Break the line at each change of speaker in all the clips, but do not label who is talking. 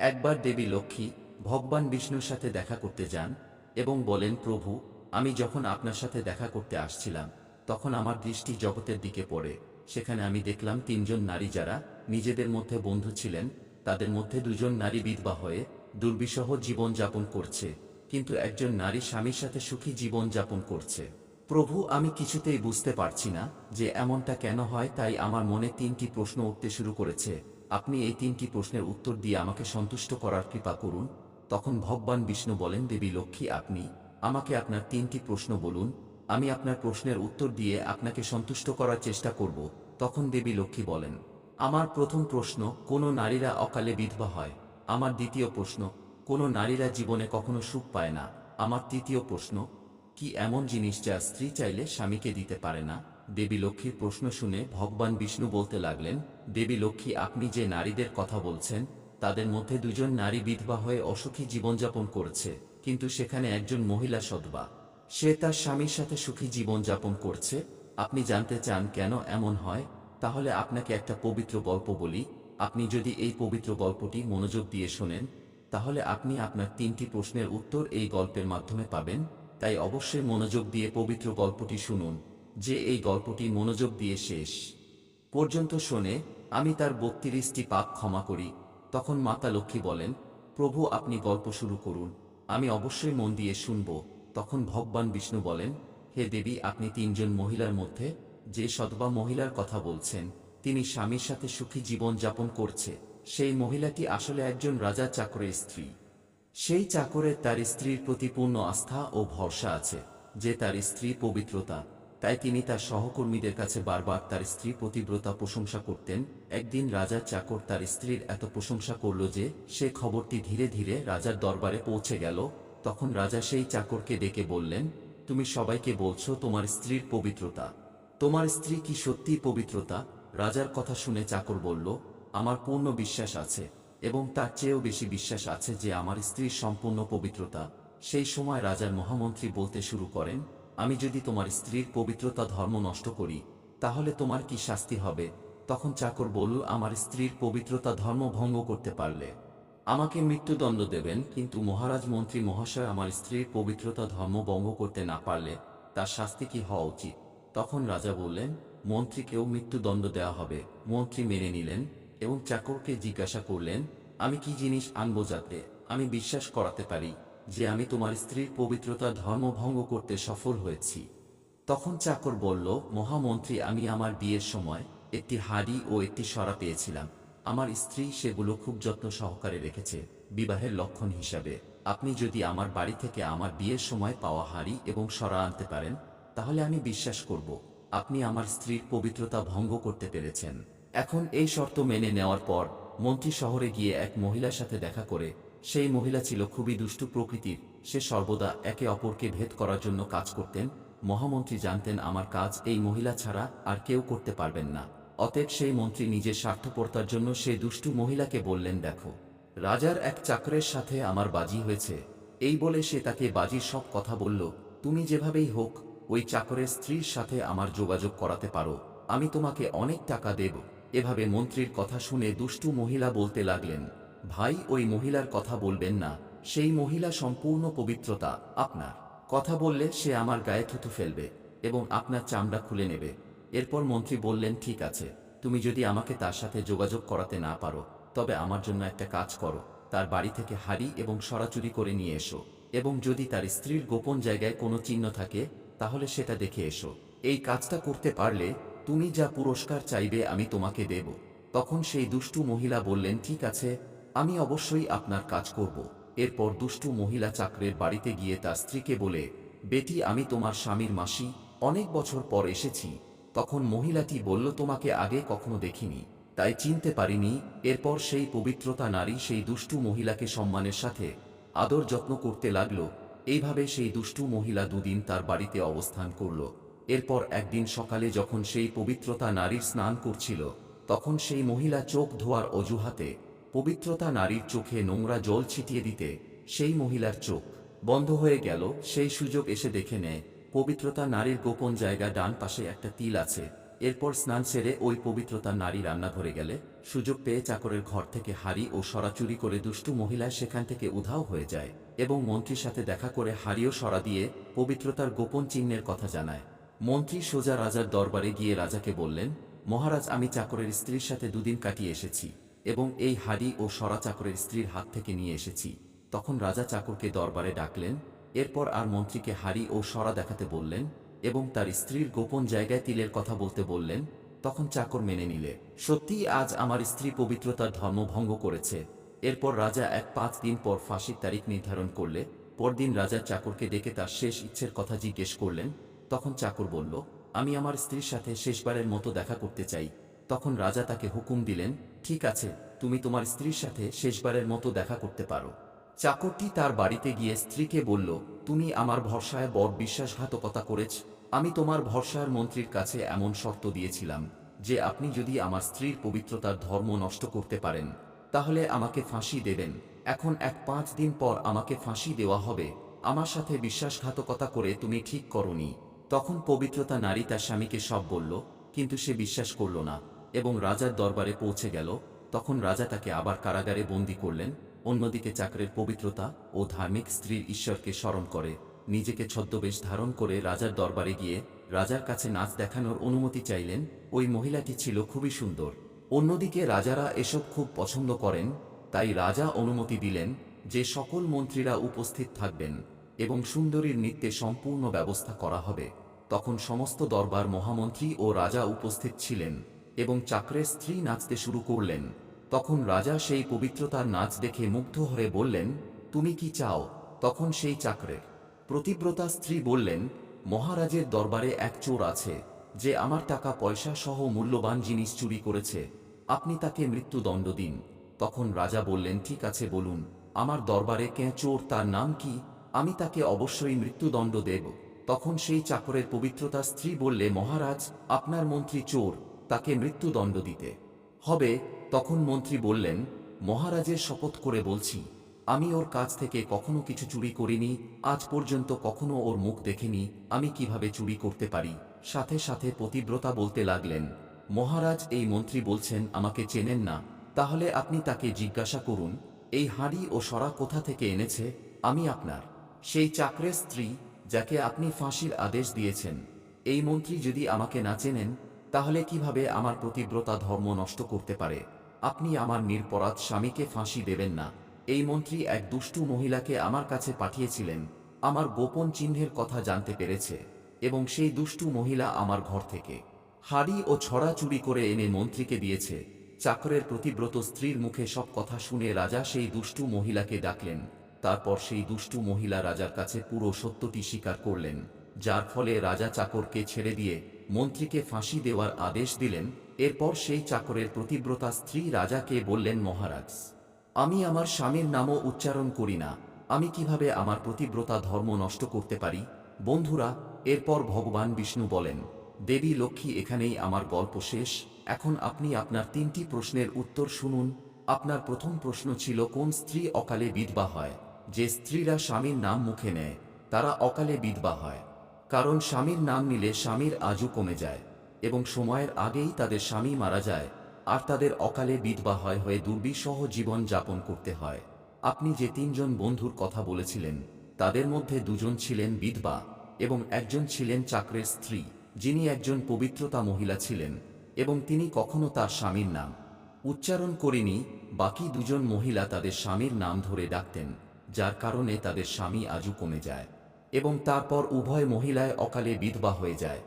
একবার দেবী লক্ষ্মী ভগবান বিষ্ণুর সাথে দেখা করতে যান এবং বলেন, প্রভু, আমি যখন আপনার সাথে দেখা করতে আসছিলাম তখন আমার দৃষ্টি জগতের দিকে পড়ে। সেখানে আমি দেখলাম তিনজন নারী যারা নিজেদের মধ্যে বন্ধু ছিলেন, তাদের মধ্যে দুজন নারী বিধবা হয়ে দুর্বিষহ জীবন যাপন করছে, কিন্তু একজন নারী স্বামীর সাথে সুখী জীবন যাপন করছে। প্রভু, আমি কিছুতেই বুঝতে পারছি না যে এমনটা কেন হয়, তাই আমার মনে তিনটি প্রশ্ন উঠতে শুরু করেছে। আপনি এই তিনটি প্রশ্নের উত্তর দিয়ে আমাকে সন্তুষ্ট করার কৃপা করুন। তখন ভগবান বিষ্ণু বলেন, দেবী লক্ষ্মী, আপনি আমাকে আপনার তিনটি প্রশ্ন বলুন, আমি আপনার প্রশ্নের উত্তর দিয়ে আপনাকে সন্তুষ্ট করার চেষ্টা করব। তখন দেবী লক্ষ্মী বলেন, আমার প্রথম প্রশ্ন, কোন নারীরা অকালে বিধবা হয়? আমার দ্বিতীয় প্রশ্ন, কোন নারীরা জীবনে কখনো সুখ পায় না? আমার তৃতীয় প্রশ্ন, কি এমন জিনিস যা স্ত্রী চাইলে স্বামীকে দিতে পারে না? দেবী লক্ষ্মীর প্রশ্ন শুনে ভগবান বিষ্ণু বলতে লাগলেন, দেবী লক্ষ্মী, আপনি যে নারীদের কথা বলছেন তাদের মধ্যে দুজন নারী বিধবা হয়ে অসুখী জীবনযাপন করেছে, কিন্তু সেখানে একজন মহিলা সধবা, সে তার স্বামীর সাথে সুখী জীবনযাপন করছে। আপনি জানতে চান কেন এমন হয়? তাহলে আপনাকে একটা পবিত্র গল্প বলি। আপনি যদি এই পবিত্র গল্পটি মনোযোগ দিয়ে শোনেন তাহলে আপনি আপনার তিনটি প্রশ্নের উত্তর এই গল্পের মাধ্যমে পাবেন। তাই অবশ্যই মনোযোগ দিয়ে পবিত্র গল্পটি শুনুন। যে এই গল্পটি মনোযোগ দিয়ে শেষ পর্যন্ত শোনে, আমি তার ৩২টি পাপ ক্ষমা করি। তখন মাতা লক্ষ্মী বলেন, প্রভু, আপনি গল্প শুরু করুন, আমি অবশ্যই মন দিয়ে শুনব। তখন ভগবান বিষ্ণু বলেন, হে দেবী, আপনি তিনজন মহিলার মধ্যে যে সধবা মহিলার কথা বলছেন, তিনি স্বামীর সাথে সুখী জীবন যাপন করছে। সেই মহিলাটি আসলে একজন রাজা চাকরের স্ত্রী। সেই চাকরের তার স্ত্রীর প্রতি পূর্ণ আস্থা ও ভরসা আছে যে তার স্ত্রী পবিত্রতা, তাই তিনি তার সহকর্মীদের কাছে বারবার তার স্ত্রী পতিব্রতা প্রশংসা করতেন। একদিন রাজার চাকর তার স্ত্রীর এত প্রশংসা করল যে সে খবরটি ধীরে ধীরে রাজার দরবারে পৌঁছে গেল। তখন রাজা সেই চাকরকে ডেকে বললেন, তুমি সবাইকে বলছো তোমার স্ত্রীর পবিত্রতা, তোমার স্ত্রী কি সত্যিই পবিত্রতা? রাজার কথা শুনে চাকর বলল, আমার পূর্ণ বিশ্বাস আছে এবং তার চেয়েও বেশি বিশ্বাস আছে যে আমার স্ত্রীর সম্পূর্ণ পবিত্রতা। সেই সময় রাজার মহামন্ত্রী বলতে শুরু করেন, আমি যদি তোমার স্ত্রীর পবিত্রতা ধর্ম নষ্ট করি তাহলে তোমার কি শাস্তি হবে? তখন চাকর বলল, আমার স্ত্রীর পবিত্রতা ধর্ম ভঙ্গ করতে পারলে আমাকে মৃত্যুদণ্ড দেবেন, কিন্তু মহারাজ মন্ত্রী মহাশয়, আমার স্ত্রীর পবিত্রতা ধর্ম ভঙ্গ করতে না পারলে তার শাস্তি কি হওয়া উচিত? তখন রাজা বললেন, মন্ত্রীকেও মৃত্যুদণ্ড দেওয়া হবে। মন্ত্রী মেনে নিলেন এবং চাকরকে জিজ্ঞাসা করলেন, আমি কি জিনিস আনবো যাতে আমি বিশ্বাস করাতে পারি যে আমি তোমার স্ত্রীর পবিত্রতা ধর্ম ভঙ্গ করতে সফল হয়েছি? তখন চাকর বলল, মহামন্ত্রী, আমি আমার বিয়ের সময় একটি হাঁড়ি ও একটি সরা পেয়েছিলাম। আমার স্ত্রী সেগুলো খুব যত্ন সহকারে রেখেছে বিবাহের লক্ষণ হিসাবে। আপনি যদি আমার বাড়ি থেকে আমার বিয়ের সময় পাওয়া হাঁড়ি এবং সরা আনতে পারেন তাহলে আমি বিশ্বাস করব আপনি আমার স্ত্রীর পবিত্রতা ভঙ্গ করতে পেরেছেন। এখন এই শর্ত মেনে নেওয়ার পর মন্ত্রী শহরে গিয়ে এক মহিলার সাথে দেখা করে। সেই মহিলা ছিল খুবই দুষ্টু প্রকৃতির। সে সর্বদা একে অপরকে ভেদ করার জন্য কাজ করতেন। মহামন্ত্রী জানতেন আমার কাজ এই মহিলা ছাড়া আর কেউ করতে পারবেন না। অতএব সেই মন্ত্রী নিজের স্বার্থপরতার জন্য সেই দুষ্টু মহিলাকে বললেন, দেখো, রাজার এক চাকরের সাথে আমার বাজি হয়েছে। এই বলে সে তাকে বাজির সব কথা বলল। তুমি যেভাবেই হোক ওই চাকরের স্ত্রীর সাথে আমার যোগাযোগ করাতে পারো, আমি তোমাকে অনেক টাকা দেব। এভাবে মন্ত্রীর কথা শুনে দুষ্টু মহিলা বলতে লাগলেন, ভাই, ওই মহিলার কথা বলবেন না। সেই মহিলা সম্পূর্ণ পবিত্রতা, আপনার কথা বললে সে আমার গায়ে থুতু ফেলবে এবং আপনার চামড়া খুলে নেবে। এরপর মন্ত্রী বললেন, ঠিক আছে, তুমি যদি আমাকে তার সাথে যোগাযোগ করাতে না পারো তবে আমার জন্য একটা কাজ করো, তার বাড়ি থেকে হাঁড়ি এবং সরা চুরি করে নিয়ে এসো এবং যদি তার স্ত্রীর গোপন জায়গায় কোনো চিহ্ন থাকে তাহলে সেটা দেখে এসো। এই কাজটা করতে পারলে তুমি যা পুরস্কার চাইবে আমি তোমাকে দেব। তখন সেই দুষ্টু মহিলা বললেন, ঠিক আছে, আমি অবশ্যই আপনার কাজ করব। এরপর দুষ্টু মহিলা চাকরের বাড়িতে গিয়ে তার স্ত্রীকে বলে, বেটি, আমি তোমার স্বামীর মাসি, অনেক বছর পর এসেছি। তখন মহিলাটি বলল, তোমাকে আগে কখনো দেখিনি তাই চিনতে পারিনি। এরপর সেই পবিত্রতা নারী সেই দুষ্টু মহিলাকে সম্মানের সাথে আদর যত্ন করতে লাগল। এইভাবে সেই দুষ্টু মহিলা দুদিন তার বাড়িতে অবস্থান করল। এরপর একদিন সকালে যখন সেই পবিত্রতা নারীর স্নান করছিল তখন সেই মহিলা চোখ ধোয়ার অজুহাতে পবিত্রতা নারীর চোখে নোংরা জল ছিটিয়ে দিতে সেই মহিলার চোখ বন্ধ হয়ে গেল। সেই সুযোগ এসে দেখে নেয় পবিত্রতা নারীর গোপন জায়গা ডান পাশে একটা তিল আছে এরপর স্নান সেরে ওই পবিত্রতা নারী রান্নাঘরে গেলে সুযোগ পেয়ে চাকরের ঘর থেকে হাড়ি ও সরা চুরি করে দুষ্টু মহিলা সেখান থেকে উধাও হয়ে যায় এবং মন্ত্রীর সাথে দেখা করে হাড়ি ও সরা দিয়ে পবিত্রতার গোপন চিহ্নের কথা জানায়। মন্ত্রী সোজা রাজার দরবারে গিয়ে রাজাকে বললেন, মহারাজ, আমি চাকরের স্ত্রীর সাথে দুদিন কাটিয়ে এসেছি এবং এই হাড়ি ও সরা চাকরের স্ত্রীর হাত থেকে নিয়ে এসেছি। তখন রাজা চাকরকে দরবারে ডাকলেন। এরপর আর মন্ত্রীকে হাড়ি ও সরা দেখাতে বললেন এবং তার স্ত্রীর গোপন জায়গায় তিলের কথা বলতে বললেন। তখন চাকর মেনে নিলে, সত্যিই আজ আমার স্ত্রী পবিত্রতার ধর্ম ভঙ্গ করেছে। এরপর রাজা 5 দিন পর ফাঁসির তারিখ নির্ধারণ করলে পরদিন রাজা চাকরকে ডেকে তার শেষ ইচ্ছের কথা জিজ্ঞেস করলেন। তখন চাকর বলল, আমি আমার স্ত্রীর সাথে শেষবারের মতো দেখা করতে চাই। তখন রাজা তাকে হুকুম দিলেন, ঠিক আছে, তুমি তোমার স্ত্রীর সাথে শেষবারের মতো দেখা করতে পারো। চাকরটি তার বাড়িতে গিয়ে স্ত্রীকে বলল, তুমি আমার ভরসায় বড় বিশ্বাসঘাতকতা করেছ। আমি তোমার ভরসার মন্ত্রীর কাছে এমন শর্ত দিয়েছিলাম যে আপনি যদি আমার স্ত্রীর পবিত্রতার ধর্ম নষ্ট করতে পারেন তাহলে আমাকে ফাঁসি দেবেন। এখন 5 দিন পর আমাকে ফাঁসি দেওয়া হবে। আমার সাথে বিশ্বাসঘাতকতা করে তুমি ঠিক করনি। তখন পবিত্রতা নারী তার স্বামীকে সব বলল, কিন্তু সে বিশ্বাস করল না এবং রাজার দরবারে পৌঁছে গেল। তখন রাজা তাকে আবার কারাগারে বন্দী করলেন। অন্যদিকে চাকরের পবিত্রতা ও ধার্মিক স্ত্রীর ঈশ্বরকে স্মরণ করে নিজেকে ছদ্মবেশ ধারণ করে রাজার দরবারে গিয়ে রাজার কাছে নাচ দেখানোর অনুমতি চাইলেন। ওই মহিলাটি ছিল খুবই সুন্দর। অন্যদিকে রাজারা এসব খুব পছন্দ করেন, তাই রাজা অনুমতি দিলেন যে সকল মন্ত্রীরা উপস্থিত থাকবেন এবং সুন্দরীর নৃত্যে সম্পূর্ণ ব্যবস্থা করা হবে। তখন সমস্ত দরবার মহামন্ত্রী ও রাজা উপস্থিত ছিলেন এবং চাকরের স্ত্রী নাচতে শুরু করলেন। তখন রাজা সেই পবিত্রতার নাচ দেখে মুগ্ধ হয়ে বললেন, তুমি কি চাও? তখন সেই চাকরের প্রতিব্রতা স্ত্রী বললেন, মহারাজের দরবারে এক চোর আছে যে আমার টাকা পয়সা সহ মূল্যবান জিনিস চুরি করেছে। আপনি তাকে মৃত্যুদণ্ড দিন। তখন রাজা বললেন, ঠিক আছে, বলুন আমার দরবারে কে চোর, তার নাম কি? আমি তাকে অবশ্যই মৃত্যুদণ্ড দেব। তখন সেই চাকরের পবিত্রতা স্ত্রী বললে, মহারাজ, আপনার মন্ত্রী চোর, তাকে মৃত্যুদণ্ড দিতে হবে। তখন মন্ত্রী বললেন, মহারাজের শপথ করে বলছি, আমি ওর কাছ থেকে কখনো কিছু চুরি করিনি, আজ পর্যন্ত কখনো ওর মুখ দেখিনি, আমি কিভাবে চুরি করতে পারি? সাথে সাথে পতিব্রতা বলতে লাগলেন, মহারাজ, এই মন্ত্রী বলছেন আমাকে চেনেন না, তাহলে আপনি তাকে জিজ্ঞাসা করুন এই হাঁড়ি ও সরা কোথা থেকে এনেছে। আমি আপনার সেই চাকরের স্ত্রী যাকে আপনি ফাঁসির আদেশ দিয়েছেন। এই মন্ত্রী যদি আমাকে না চেনেন তাহলে কিভাবে আমার পতিব্রতা ধর্ম নষ্ট করতে পারে? আপনি আমার নিরপরাধ স্বামীকে ফাঁসি দেবেন না। এই মন্ত্রী এক দুষ্টু মহিলাকে আমার কাছে পাঠিয়েছিলেন, আমার গোপন চিহ্নের কথা জানতে পেরেছে এবং সেই দুষ্টু মহিলা আমার ঘর থেকে হাড়ি ও ছড়া চুরি করে এনে মন্ত্রীকে দিয়েছে। চাকরের প্রতিব্রত স্ত্রীর মুখে সব কথা শুনে রাজা সেই দুষ্টু মহিলাকে ডাকলেন। তারপর সেই দুষ্টু মহিলা রাজার কাছে পুরো সত্যটি স্বীকার করলেন, যার ফলে রাজা চাকরকে ছেড়ে দিয়ে মন্ত্রীকে ফাঁসি দেওয়ার আদেশ দিলেন। এরপর সেই চাকরের প্রতিব্রতা স্ত্রী রাজাকে বললেন, মহারাজ, আমি আমার স্বামীর নামও উচ্চারণ করি না, আমি কিভাবে আমার প্রতিব্রতা ধর্ম নষ্ট করতে পারি? বন্ধুরা, এরপর ভগবান বিষ্ণু বলেন, দেবী লক্ষ্মী, এখানেই আমার গল্প শেষ। এখন আপনি আপনার 3টি প্রশ্নের উত্তর শুনুন। আপনার প্রথম প্রশ্ন ছিল, কোন স্ত্রী অকালে বিধবা হয়? যে স্ত্রীরা স্বামীর নাম মুখে নেয় তারা অকালে বিধবা হয়, কারণ স্বামীর নাম নিলে স্বামীর আজু কমে যায় এবং সময়ের আগেই তাদের স্বামী মারা যায়, আর তাদের অকালে বিধবা হয়ে দুর্বিষহ জীবন যাপন করতে হয়। আপনি যে 3জন বন্ধুর কথা বলেছিলেন তাদের মধ্যে 2জন ছিলেন বিধবা এবং একজন ছিলেন চাকরের স্ত্রী, যিনি একজন পবিত্রতা মহিলা ছিলেন এবং তিনি কখনো তার স্বামীর নাম উচ্চারণ করেনি। বাকি 2জন মহিলা তাদের স্বামীর নাম ধরে ডাকতেন, যার কারণে তাদের স্বামী আজু কমে যায় এবং তারপর উভয় মহিলায় অকালে বিধবা হয়ে যায়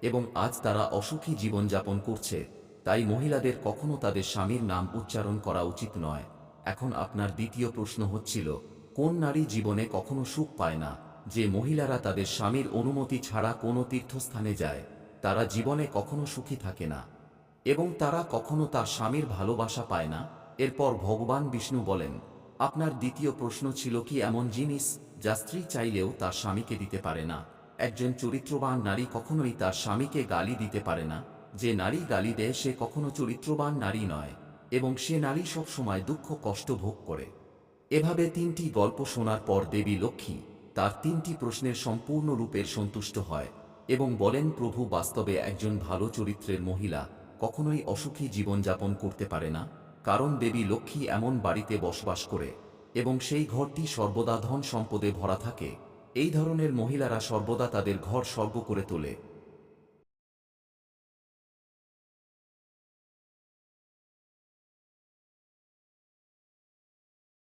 এবং আজ তারা অসুখী জীবনযাপন করছে। তাই মহিলাদের কখনো তাদের স্বামীর নাম উচ্চারণ করা উচিত নয়। এখন আপনার দ্বিতীয় প্রশ্ন হচ্ছিল, কোন নারী জীবনে কখনো সুখ পায় না? যে মহিলারা তাদের স্বামীর অনুমতি ছাড়া কোনো তীর্থস্থানে যায় তারা জীবনে কখনো সুখী থাকে না এবং তারা কখনো তার স্বামীর ভালোবাসা পায় না। এরপর ভগবান বিষ্ণু বলেন, আপনার দ্বিতীয় প্রশ্ন ছিল, কি এমন জিনিস যা স্ত্রী চাইলেও তার স্বামীকে দিতে পারে না? একজন চরিত্রবান নারী কখনোই তার স্বামীকে গালি দিতে পারে না। যে নারী গালি দেয় সে কখনো চরিত্রবান নারী নয় এবং সে নারী সব সময় দুঃখ কষ্ট ভোগ করে। এভাবে 3টি গল্প শোনার পর দেবী লক্ষ্মী তার 3টি প্রশ্নের সম্পূর্ণ রূপে সন্তুষ্ট হয় এবং বলেন প্রভু বাস্তবে একজন ভালো চরিত্রের মহিলা কখনোই অসুখী জীবনযাপন করতে পারে না, কারণ দেবী লক্ষ্মী এমন বাড়িতে বসবাস করে এবং সেই ঘরটি সর্বদা ধন সম্পদে ভরা থাকে। এই ধরনের মহিলারা সর্বদা তাদের ঘর স্বর্গ করে তোলে।